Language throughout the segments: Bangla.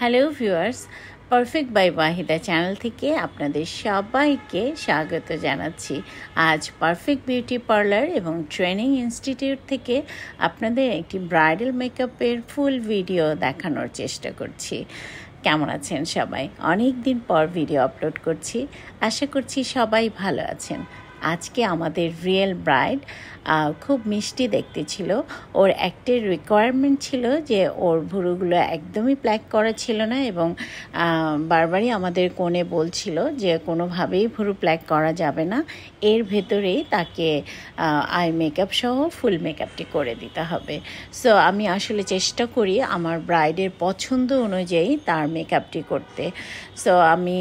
Hello viewers, perfect by Waheeda channel থেকে আপনাদের সবাইকে স্বাগত জানাচ্ছি। আজ পারফেক্ট বিউটি পার্লার এবং ট্রেনিং ইনস্টিটিউট থেকে আপনাদের একটি ব্রাইডাল মেকআপের ফুল ভিডিও দেখানোর চেষ্টা করছি। কেমন আছেন সবাই? অনেক দিন পর ভিডিও আপলোড করছি, আশা করছি সবাই ভালো আছেন। আজকে আমাদের রিয়েল ব্রাইড খুব মিষ্টি দেখতে ছিল। ওর একটা রিকোয়ারমেন্ট ছিল যে ওর ভুরুগুলো একদমই প্ল্যাক করা ছিল না এবং বারবারই আমাদের কোণে বলছিল যে কোনোভাবেই ভুরু প্ল্যাক করা যাবে না, এর ভেতরেই তাকে আই মেকআপ সহ ফুল মেকআপটি করে দিতে হবে। সো আমি আসলে চেষ্টা করি আমার ব্রাইডের পছন্দ অনুযায়ী তার মেকআপটি করতে। সো আমি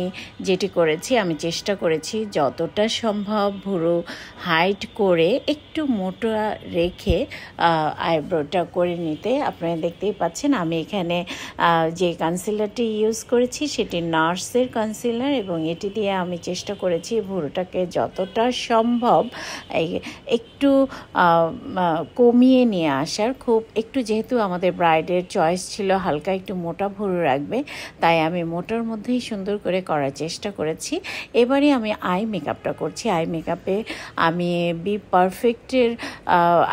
যেটি করেছি, আমি চেষ্টা করেছি যতটা সম্ভব ভুরু হাইট করে একটু মোটা রেখে আইব্রোটা করে নিতে। আপনারা দেখতেই পাচ্ছেন আমি এখানে যে কনসিলারটি ইউজ করেছি সেটি নার্সের কনসিলার এবং এটি দিয়ে আমি চেষ্টা করেছি ভুরুটাকে যতটা সম্ভব একটু কমিয়ে নিয়ে আসার। খুব একটু, যেহেতু আমাদের ব্রাইডের চয়েস ছিল হালকা একটু মোটা ভুরু রাখবে, তাই আমি মোটার মধ্যেই সুন্দর করে করার চেষ্টা করেছি। এবারে আমি আই মেকআপটা করছি। আই মেকআপে আমি বি পারফেক্টের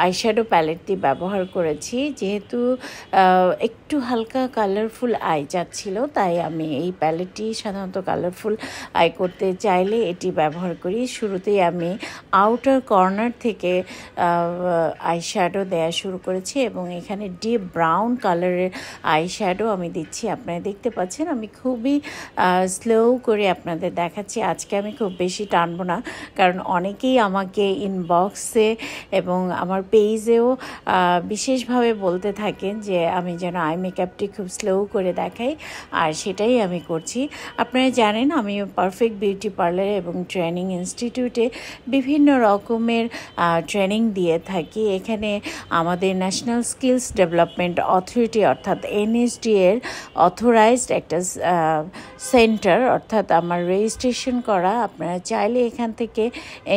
আইশ্যাডো প্যালেটটি ব্যবহার করেছি। যেহেতু একটু হালকা কালারফুল আই চাচ্ছিল, তাই আমি এই প্যালেটটি সাধারণত কালারফুল আই করতে চাইলে এটি ব্যবহার করি। শুরুতেই আমি আউটার কর্নার থেকে আইশ্যাডো দেওয়া শুরু করেছি এবং এখানে ডিপ ব্রাউন কালারের আইশ্যাডো আমি দিচ্ছি। আপনারা দেখতে পাচ্ছেন আমি খুবই স্লো করে আপনাদের দেখাচ্ছি। আজকে আমি খুব বেশি টানবো না, কারণ অনেকেই আমাকে ইনবক্সে এবং আমার পেজেও বিশেষভাবে বলতে থাকেন যে আমি যেন আই মেকআপটি খুব স্লো করে দেখাই, আর সেটাই আমি করছি। আপনারা জানেন আমি পারফেক্ট বিউটি পার্লার এবং ট্রেনিং ইনস্টিটিউটে বিভিন্ন রকমের ট্রেনিং দিয়ে থাকি। এখানে আমাদের ন্যাশনাল স্কিলস ডেভেলপমেন্ট অথরিটি অর্থাৎ এনএসডি এর অথরাইজড একটা সেন্টার, অর্থাৎ আমার রেজিস্ট্রেশন করা। আপনারা চাইলে এখান থেকে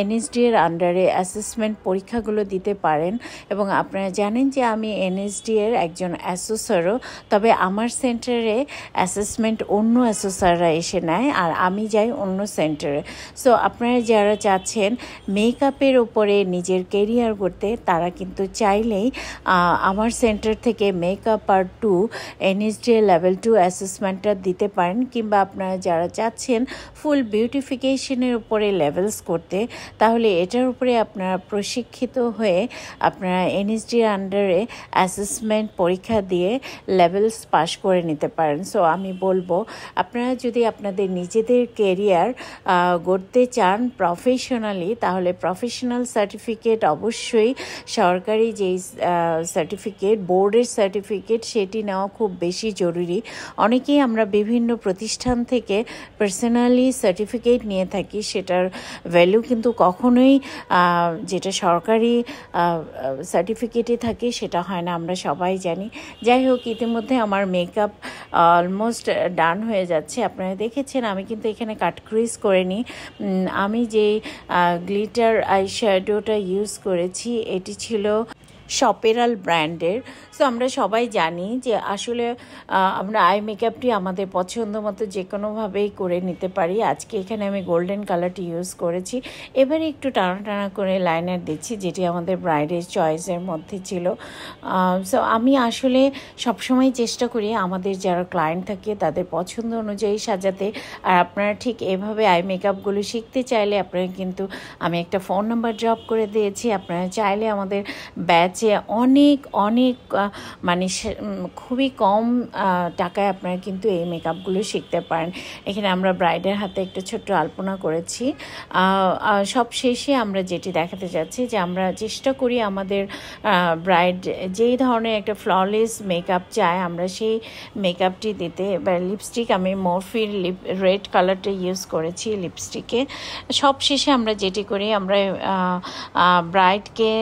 এনএসডি এর আন্ডারে অ্যাসেসমেন্ট পরীক্ষাগুলো দিতে পারেন এবং আপনারা জানেন যে আমি এনএসডি এর একজন অ্যাসেসরও। তবে আমার সেন্টারে অ্যাসেসমেন্ট অন্য অ্যাসেসররা এসে নেয় আর আমি যাই অন্য সেন্টারে। সো আপনারা যারা চাচ্ছেন মেকআপের উপরে নিজের কেরিয়ার করতে, তারা কিন্তু চাইলেই আমার সেন্টার থেকে মেকআপ পার্ট 2 এনএসডি এর লেভেল 2 অ্যাসেসমেন্টটা দিতে পারেন। কিংবা আপনারা যারা চাচ্ছেন ফুল বিউটিফিকেশনের উপরে লেভেলস করতে, তাহলে এটার উপরে আপনারা প্রশিক্ষিত হয়ে আপনারা এনএসডির আন্ডারে অ্যাসেসমেন্ট পরীক্ষা দিয়ে লেভেলস পাস করে নিতে পারেন। সো আমি বলবো আপনারা যদি আপনাদের নিজেদের কেরিয়ার গড়তে চান প্রফেশনালি, তাহলে প্রফেশনাল সার্টিফিকেট অবশ্যই সরকারি যেই সার্টিফিকেট, বোর্ডের সার্টিফিকেট, সেটি নেওয়া খুব বেশি জরুরি। অনেকেই আমরা বিভিন্ন প্রতিষ্ঠান থেকে পার্সোনালি সার্টিফিকেট নিয়ে থাকি, সেটার ভ্যালু কিন্তু কখনোই যেটা সরকারি সার্টিফিকেটে থাকে সেটা হয় না, আমরা সবাই জানি। যাই হোক, ইতিমধ্যে আমার মেকআপ অলমোস্ট ডান হয়ে যাচ্ছে। আপনারা দেখেছেন আমি কিন্তু এখানে কাট ক্রিজ করে নিই। আমি যে গ্লিটার আইশ্যাডোটা ইউজ করেছি এটি ছিল শপেরাল ব্র্যান্ডের। সো আমরা সবাই জানি যে আসলে আমরা আই মেকআপটি আমাদের পছন্দ মতো যে কোনোভাবেই করে নিতে পারি। আজকে এখানে আমি গোল্ডেন কালারটি ইউজ করেছি। এবারে একটু টানা টানা করে লাইনার দিচ্ছি, যেটি আমাদের ব্রাইডের চয়েসের মধ্যে ছিল। সো আমি আসলে সবসময় চেষ্টা করি আমাদের যারা ক্লায়েন্ট থাকে তাদের পছন্দ অনুযায়ী সাজাতে। আর আপনারা ঠিক এভাবে আই মেকআপগুলো শিখতে চাইলে আপনারা কিন্তু, আমি একটা ফোন নাম্বার ড্রপ করে দিয়েছি, আপনারা চাইলে আমাদের ব্যাচে অনেক অনেক মানে খুবই কম টাকায় আপনারা কিন্তু এই মেকআপগুলো শিখতে পারেন। এখানে আমরা ব্রাইডের হাতে একটা ছোট্ট আলপনা করেছি। সব শেষে আমরা যেটি দেখাতে চাচ্ছি যে আমরা চেষ্টা করি আমাদের ব্রাইড যেই ধরনের একটা ফ্ললেস মেকআপ চায় আমরা সেই মেকআপটি দিতে। এবার লিপস্টিক আমি মরফির রেড কালারটা ইউজ করেছি লিপস্টিকে। সব শেষে আমরা যেটি করি, আমরা ব্রাইডকে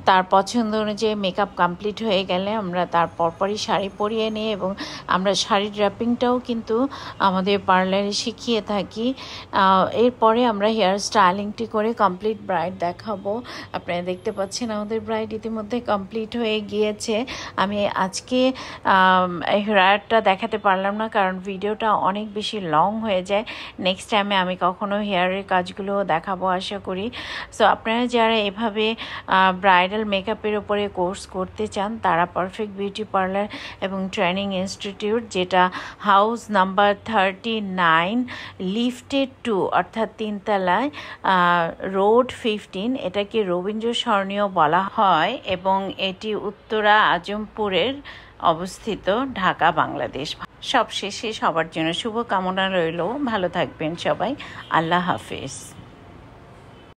তার পছন্দ অনুযায়ী মেকআপ কমপ্লিট হয়ে গেলে আমরা তার পরপরই শাড়ি পরিয়ে নিই এবং আমরা শাড়ির ড্র্যাপিংটাও কিন্তু আমাদের পার্লারে শিখিয়ে থাকি। এরপরে আমরা হেয়ার স্টাইলিংটি করে কমপ্লিট ব্রাইড দেখাবো। আপনারা দেখতে পাচ্ছেন আমাদের ব্রাইড ইতিমধ্যে কমপ্লিট হয়ে গিয়েছে। আমি আজকে হেয়ারটা দেখাতে পারলাম না, কারণ ভিডিওটা অনেক বেশি লং হয়ে যায়। নেক্সট টাইমে আমি কখনো হেয়ারের কাজগুলো দেখাবো আশা করি। সো আপনারা যারা এভাবে ব্রাইডাল মেকআপের উপরে কোর্স করতে চান তারা পারফেক্ট বিউটি পার্লার এবং ট্রেনিং ইনস্টিটিউট, যেটা হাউস নাম্বার 39 লিফটেড 2 অর্থাৎ 3 তলায়, রোড 15, এটাকে রবীন্দ্র স্বর্ণীয় বলা হয় এবং এটি উত্তরা আজমপুরের অবস্থিত, ঢাকা, বাংলাদেশ। সবশেষে সবার জন্য শুভকামনা রইল। ভালো থাকবেন সবাই। আল্লাহ হাফেজ।